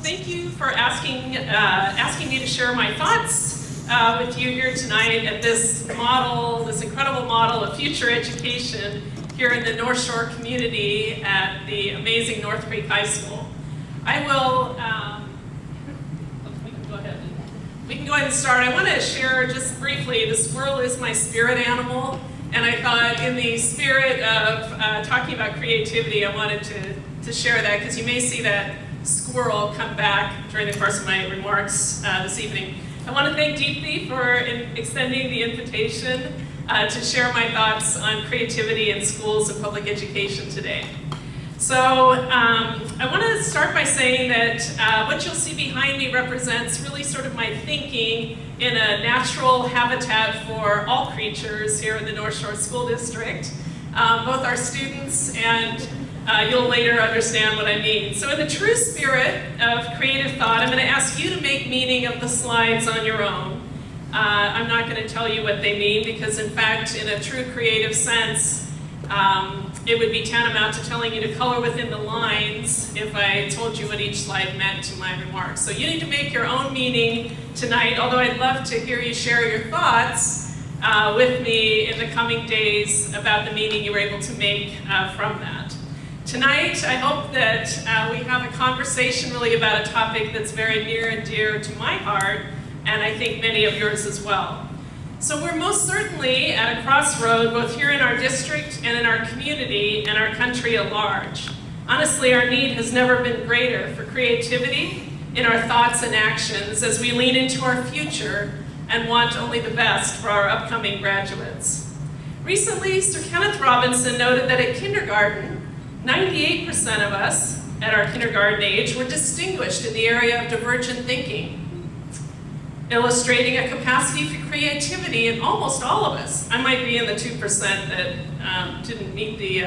thank you for asking me to share my thoughts with you here tonight at this model, this incredible model of future education here in the Northshore community at the amazing NorthCreek High School. I will, we can go ahead and start. I want to share just briefly, the squirrel is my spirit animal, and I thought in the spirit of talking about creativity, I wanted to share that, because you may see that squirrel come back during the course of my remarks this evening. I want to thank deeply for extending the invitation to share my thoughts on creativity in schools and public education today. So I want to start by saying that what you'll see behind me represents really sort of my thinking in a natural habitat for all creatures here in the Northshore School District, both our students and you'll later understand what I mean. So in the true spirit of creative thought, I'm going to ask you to make meaning of the slides on your own. I'm not going to tell you what they mean, because in fact, in a true creative sense, it would be tantamount to telling you to color within the lines if I told you what each slide meant to my remarks. So you need to make your own meaning tonight, although I'd love to hear you share your thoughts with me in the coming days about the meaning you were able to make from that. Tonight, I hope that we have a conversation really about a topic that's very near and dear to my heart, and I think many of yours as well. So we're most certainly at a crossroad, both here in our district and in our community and our country at large. Honestly, our need has never been greater for creativity in our thoughts and actions as we lean into our future and want only the best for our upcoming graduates. Recently, Sir Kenneth Robinson noted that at kindergarten, 98% of us at our kindergarten age were distinguished in the area of divergent thinking, illustrating a capacity for creativity in almost all of us. I might be in the 2% that didn't meet the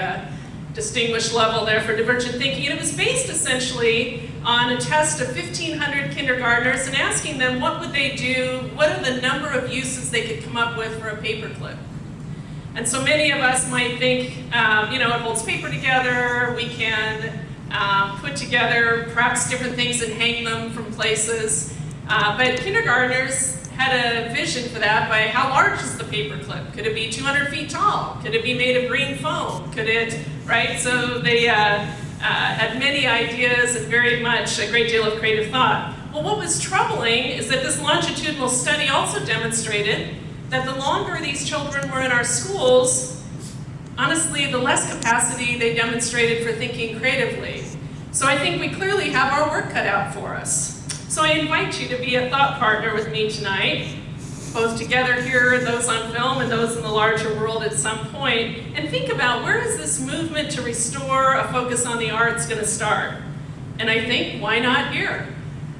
distinguished level there for divergent thinking. And it was based essentially on a test of 1,500 kindergartners and asking them what would they do, what are the number of uses they could come up with for a paperclip. And so many of us might think, it holds paper together, we can put together perhaps different things and hang them from places. But kindergartners had a vision for that by how large is the paperclip? Could it be 200 feet tall? Could it be made of green foam? Could it, right? So they had many ideas and very much a great deal of creative thought. Well, what was troubling is that this longitudinal study also demonstrated that the longer these children were in our schools, honestly, the less capacity they demonstrated for thinking creatively. So I think we clearly have our work cut out for us. So I invite you to be a thought partner with me tonight, both together here, those on film, and those in the larger world at some point, and think about where is this movement to restore a focus on the arts going to start? And I think, why not here?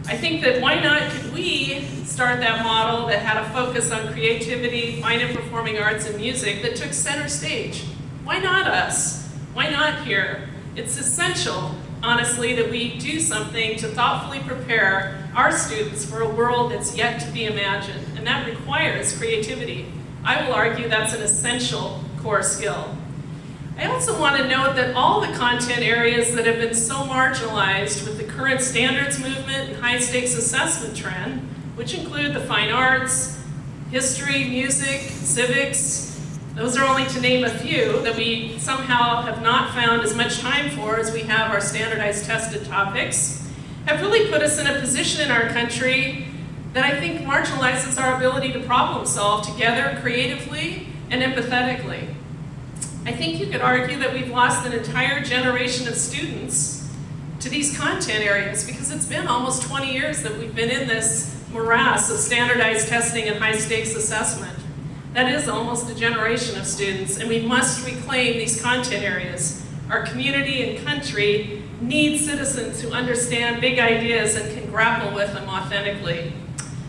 I think that why not could we start that model that had a focus on creativity, fine and performing arts and music that took center stage? Why not us? Why not here? It's essential, honestly, that we do something to thoughtfully prepare our students for a world that's yet to be imagined, and that requires creativity. I will argue that's an essential core skill. I also want to note that all the content areas that have been so marginalized with the current standards movement and high-stakes assessment trend, which include the fine arts, history, music, civics, those are only to name a few that we somehow have not found as much time for as we have our standardized tested topics, have really put us in a position in our country that I think marginalizes our ability to problem solve together creatively and empathetically. I think you could argue that we've lost an entire generation of students to these content areas because it's been almost 20 years that we've been in this morass of standardized testing and high-stakes assessment. That is almost a generation of students, and we must reclaim these content areas. Our community and country need citizens who understand big ideas and can grapple with them authentically.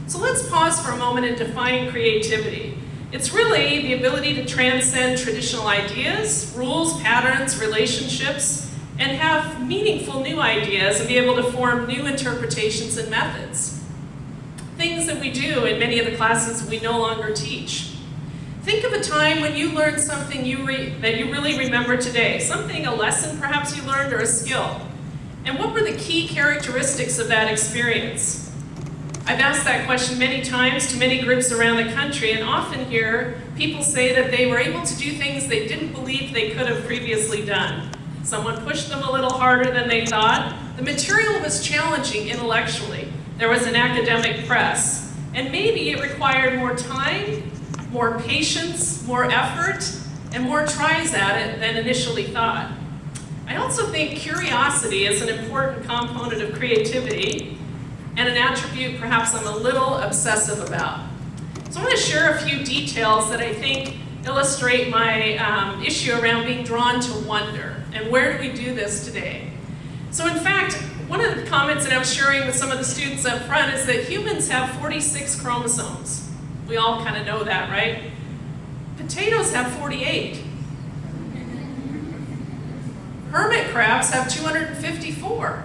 So let's pause for a moment and define creativity. It's really the ability to transcend traditional ideas, rules, patterns, relationships, and have meaningful new ideas and be able to form new interpretations and methods. Things that we do in many of the classes we no longer teach. Think of a time when you learned something that you really remember today, a lesson perhaps you learned or a skill. And what were the key characteristics of that experience? I've asked that question many times to many groups around the country, and often hear people say that they were able to do things they didn't believe they could have previously done. Someone pushed them a little harder than they thought. The material was challenging intellectually. There was an academic press, and maybe it required more time, more patience, more effort, and more tries at it than initially thought. I also think curiosity is an important component of creativity, and an attribute perhaps I'm a little obsessive about. So I want to share a few details that I think illustrate my issue around being drawn to wonder. And where do we do this today? So in fact, one of the comments that I was sharing with some of the students up front is that humans have 46 chromosomes. We all kind of know that, right? Potatoes have 48. Hermit crabs have 254.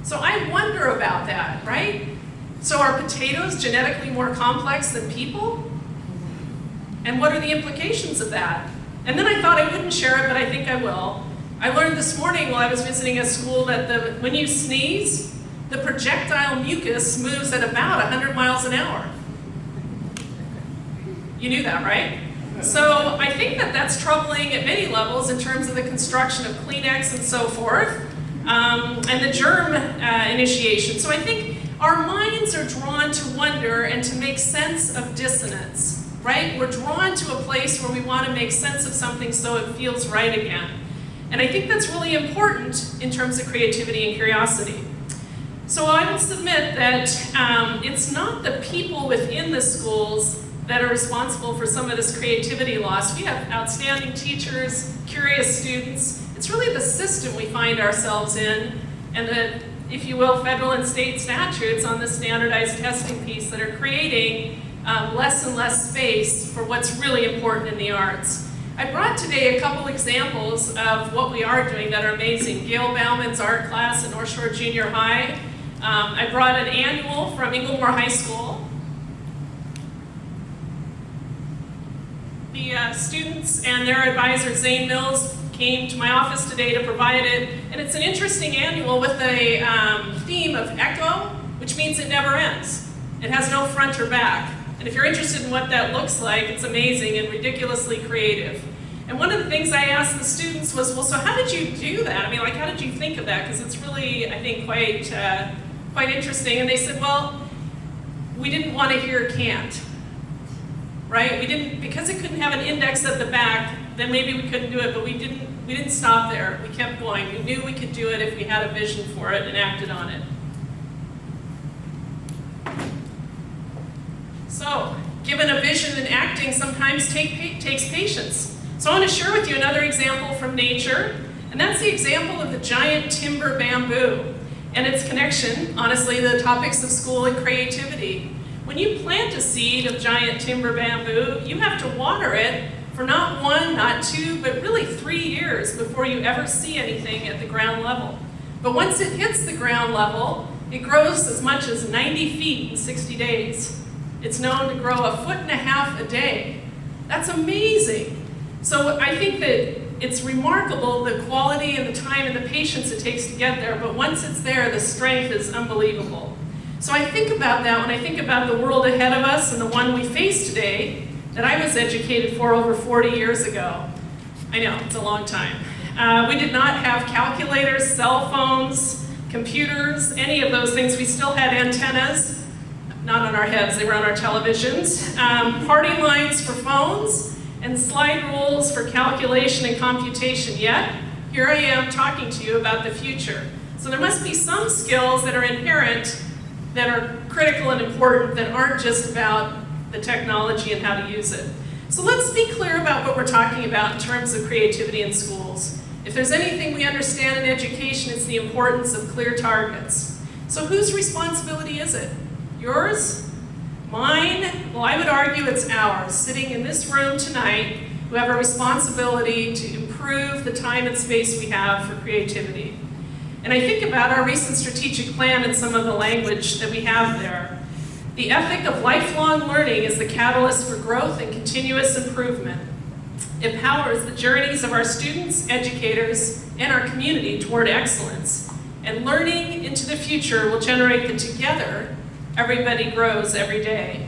So I wonder about that, right? So are potatoes genetically more complex than people? And what are the implications of that? And then I thought I wouldn't share it, but I think I will. I learned this morning while I was visiting a school that when you sneeze, the projectile mucus moves at about 100 miles an hour. You knew that, right? So I think that that's troubling at many levels in terms of the construction of Kleenex and so forth. And the germ initiation. So I think our minds are drawn to wonder and to make sense of dissonance, right? We're drawn to a place where we want to make sense of something so it feels right again. And I think that's really important in terms of creativity and curiosity. So I will submit that it's not the people within the schools that are responsible for some of this creativity loss. We have outstanding teachers, curious students. It's really the system we find ourselves in, and the, if you will, federal and state statutes on the standardized testing piece that are creating less and less space for what's really important in the arts. I brought today a couple examples of what we are doing that are amazing. Gail Bauman's art class at Northshore Junior High. I brought an annual from Inglemoor High School. The students and their advisor, Zane Mills, came to my office today to provide it, and it's an interesting annual with a theme of echo, which means it never ends. It has no front or back. And if you're interested in what that looks like, it's amazing and ridiculously creative. And one of the things I asked the students was, well, so how did you do that? I mean, like, how did you think of that? Because it's really, I think, quite interesting. And they said, well, we didn't want to hear can't, right? We didn't, because it couldn't have an index at the back, then maybe we couldn't do it, but we didn't stop there. We kept going. We knew we could do it if we had a vision for it and acted on it. So, given a vision and acting sometimes takes patience. So I want to share with you another example from nature, and that's the example of the giant timber bamboo and its connection, honestly, to the topics of school and creativity. When you plant a seed of giant timber bamboo, you have to water it for not 1, not 2, but really 3 years before you ever see anything at the ground level. But once it hits the ground level, it grows as much as 90 feet in 60 days. It's known to grow 1.5 feet a day. That's amazing. So I think that it's remarkable the quality and the time and the patience it takes to get there, but once it's there, the strength is unbelievable. So I think about that when I think about the world ahead of us and the one we face today that I was educated for over 40 years ago. I know, it's a long time. We did not have calculators, cell phones, computers, any of those things. We still had antennas. Not on our heads, they were on our televisions. Party lines for phones, and slide rules for calculation and computation. Yet, here I am talking to you about the future. So there must be some skills that are inherent, that are critical and important, that aren't just about the technology and how to use it. So let's be clear about what we're talking about in terms of creativity in schools. If there's anything we understand in education, it's the importance of clear targets. So whose responsibility is it? Yours? Mine? Well, I would argue it's ours, sitting in this room tonight, who have a responsibility to improve the time and space we have for creativity. And I think about our recent strategic plan and some of the language that we have there. The ethic of lifelong learning is the catalyst for growth and continuous improvement. It powers the journeys of our students, educators, and our community toward excellence. And learning into the future will generate the together, everybody grows every day.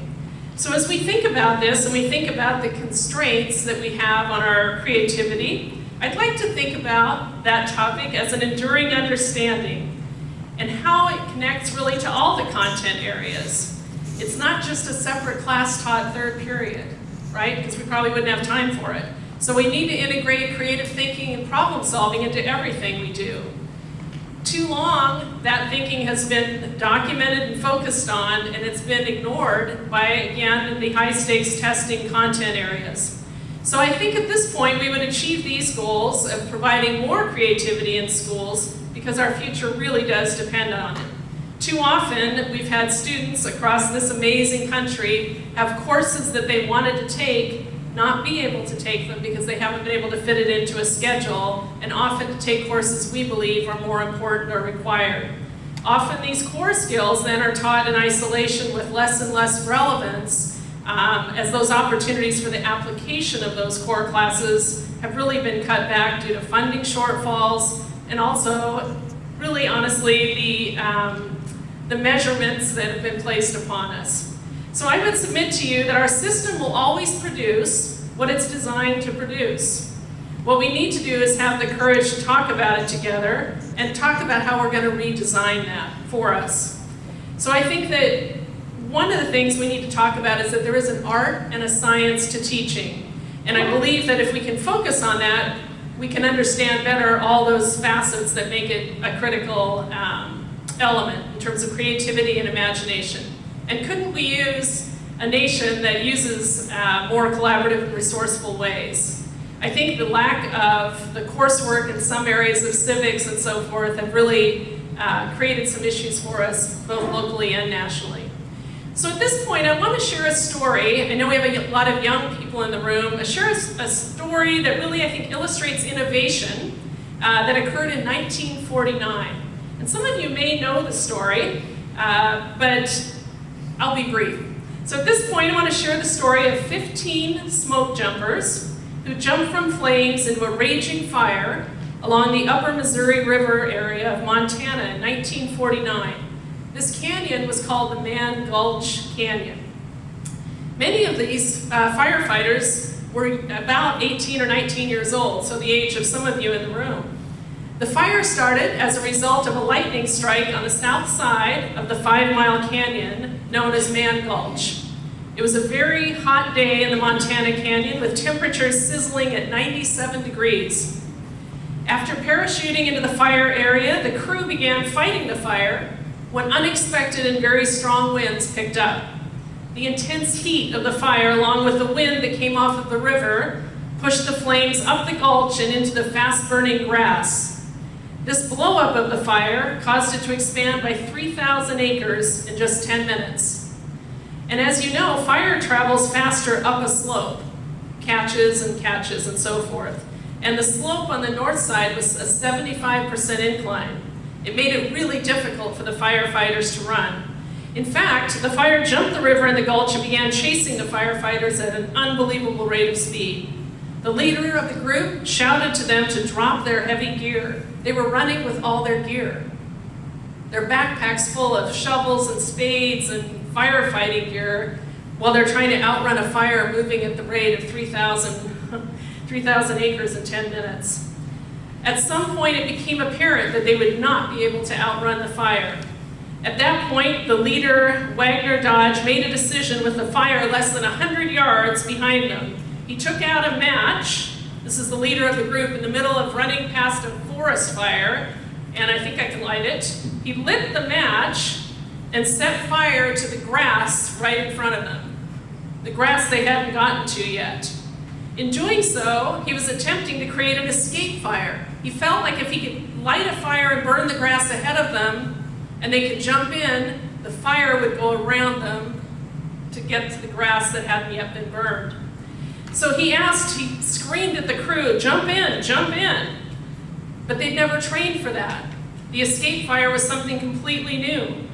So as we think about this and we think about the constraints that we have on our creativity, I'd like to think about that topic as an enduring understanding and how it connects really to all the content areas. It's not just a separate class taught third period, right? Because we probably wouldn't have time for it. So we need to integrate creative thinking and problem solving into everything we do. Too long, that thinking has been documented and focused on, and it's been ignored by, again, the high-stakes testing content areas. So I think at this point, we would achieve these goals of providing more creativity in schools because our future really does depend on it. Too often, we've had students across this amazing country have courses that they wanted to take, not be able to take them because they haven't been able to fit it into a schedule, and often to take courses we believe are more important or required. Often these core skills then are taught in isolation with less and less relevance as those opportunities for the application of those core classes have really been cut back due to funding shortfalls and also, really honestly, the measurements that have been placed upon us. So I would submit to you that our system will always produce what it's designed to produce. What we need to do is have the courage to talk about it together and talk about how we're going to redesign that for us. So I think that one of the things we need to talk about is that there is an art and a science to teaching. And I believe that if we can focus on that, we can understand better all those facets that make it a critical element in terms of creativity and imagination. And couldn't we use a nation that uses more collaborative and resourceful ways? I think the lack of the coursework in some areas of civics and so forth have really created some issues for us, both locally and nationally. So at this point, I want to share a story. I know we have a lot of young people in the room. Share a story that really, I think, illustrates innovation that occurred in 1949. And some of you may know the story, but I'll be brief. So at this point, I want to share the story of 15 smoke jumpers who jumped from flames into a raging fire along the upper Missouri River area of Montana in 1949. This canyon was called the Man Gulch Canyon. Many of these firefighters were about 18 or 19 years old, so the age of some of you in the room. The fire started as a result of a lightning strike on the south side of the 5-mile canyon known as Man Gulch. It was a very hot day in the Montana Canyon with temperatures sizzling at 97 degrees. After parachuting into the fire area, the crew began fighting the fire when unexpected and very strong winds picked up. The intense heat of the fire, along with the wind that came off of the river, pushed the flames up the gulch and into the fast-burning grass. This blow-up of the fire caused it to expand by 3,000 acres in just 10 minutes. And as you know, fire travels faster up a slope, catches and so forth. And the slope on the north side was a 75% incline. It made it really difficult for the firefighters to run. In fact, the fire jumped the river in the gulch and began chasing the firefighters at an unbelievable rate of speed. The leader of the group shouted to them to drop their heavy gear. They were running with all their gear. Their backpacks full of shovels and spades and firefighting gear while they're trying to outrun a fire moving at the rate of 3,000 acres in 10 minutes. At some point, it became apparent that they would not be able to outrun the fire. At that point, the leader, Wagner Dodge, made a decision with the fire less than 100 yards behind them. He took out a match. This is the leader of the group in the middle of running past a forest fire, and I think I can light it. He lit the match and set fire to the grass right in front of them, the grass they hadn't gotten to yet. In doing so, he was attempting to create an escape fire. He felt like if he could light a fire and burn the grass ahead of them, and they could jump in, the fire would go around them to get to the grass that hadn't yet been burned. So he screamed at the crew, jump in, jump in. But they'd never trained for that. The escape fire was something completely new.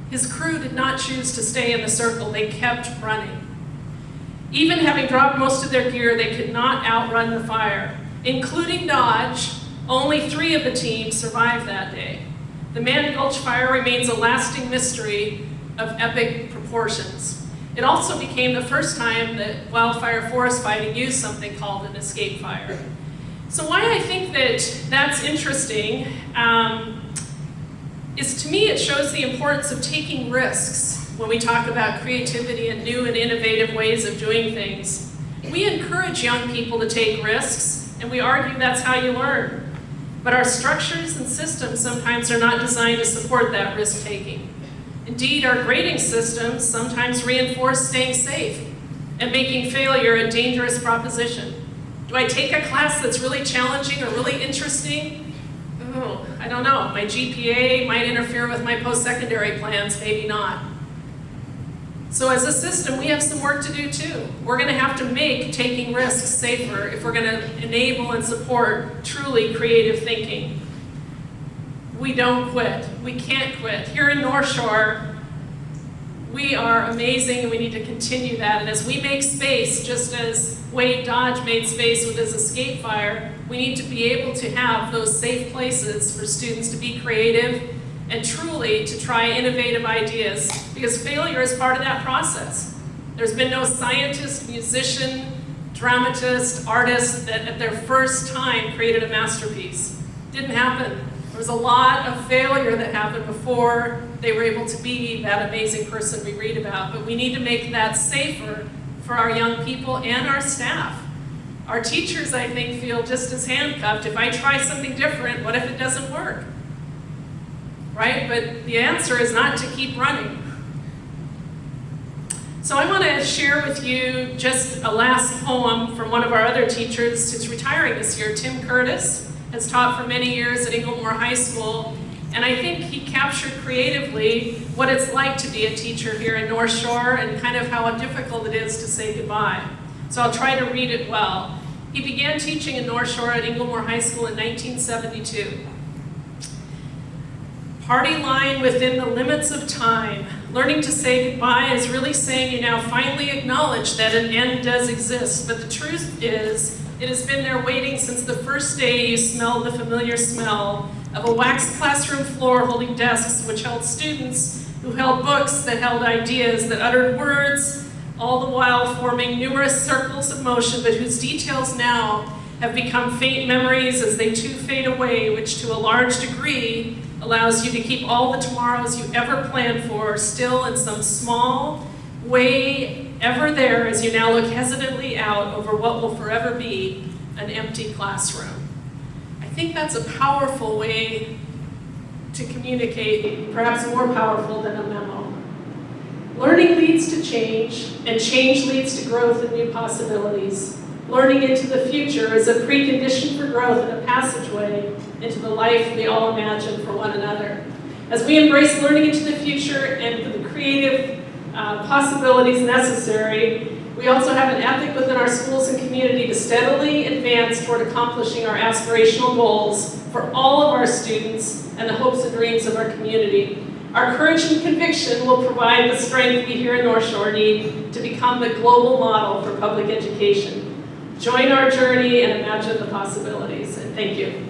His crew did not choose to stay in the circle, they kept running. Even having dropped most of their gear, they could not outrun the fire. Including Dodge, only 3 of the team survived that day. The Man Gulch fire remains a lasting mystery of epic proportions. It also became the first time that wildfire forest fighting used something called an escape fire. So why I think that that's interesting is, to me, it shows the importance of taking risks when we talk about creativity and new and innovative ways of doing things. We encourage young people to take risks, and we argue that's how you learn. But our structures and systems sometimes are not designed to support that risk-taking. Indeed, our grading systems sometimes reinforce staying safe and making failure a dangerous proposition. Do I take a class that's really challenging or really interesting? Oh, I don't know. My GPA might interfere with my post-secondary plans, maybe not. So as a system, we have some work to do too. We're going to have to make taking risks safer if we're going to enable and support truly creative thinking. We don't quit. We can't quit. Here in Northshore, we are amazing and we need to continue that. And as we make space, just as Wade Dodge made space with his escape fire, we need to be able to have those safe places for students to be creative and truly to try innovative ideas, because failure is part of that process. There's been no scientist, musician, dramatist, artist that at their first time created a masterpiece. Didn't happen. There was a lot of failure that happened before they were able to be that amazing person we read about, but we need to make that safer for our young people and our staff. Our teachers, I think, feel just as handcuffed. If I try something different, what if it doesn't work? Right? But the answer is not to keep running. So I want to share with you just a last poem from one of our other teachers who's retiring this year. Tim Curtis has taught for many years at Inglemoor High School, and I think he captured creatively what it's like to be a teacher here in Northshore and kind of how difficult it is to say goodbye. So I'll try to read it well. He began teaching in Northshore at Inglemoor High School in 1972. Party line within the limits of time. Learning to say goodbye is really saying you now finally acknowledge that an end does exist, but the truth is, it has been there waiting since the first day you smelled the familiar smell of a waxed classroom floor holding desks which held students who held books that held ideas, that uttered words, all the while forming numerous circles of motion, but whose details now have become faint memories as they too fade away, which to a large degree allows you to keep all the tomorrows you ever planned for still in some small way ever there as you now look hesitantly out over what will forever be an empty classroom. I think that's a powerful way to communicate, perhaps more powerful than a memo. Learning leads to change, and change leads to growth and new possibilities. Learning into the future is a precondition for growth and a passageway into the life we all imagine for one another. As we embrace learning into the future and for the creative possibilities necessary, we also have an ethic within our schools and community to steadily advance toward accomplishing our aspirational goals for all of our students and the hopes and dreams of our community. Our courage and conviction will provide the strength we here in Northshore need to become the global model for public education. Join our journey and imagine the possibilities. And thank you.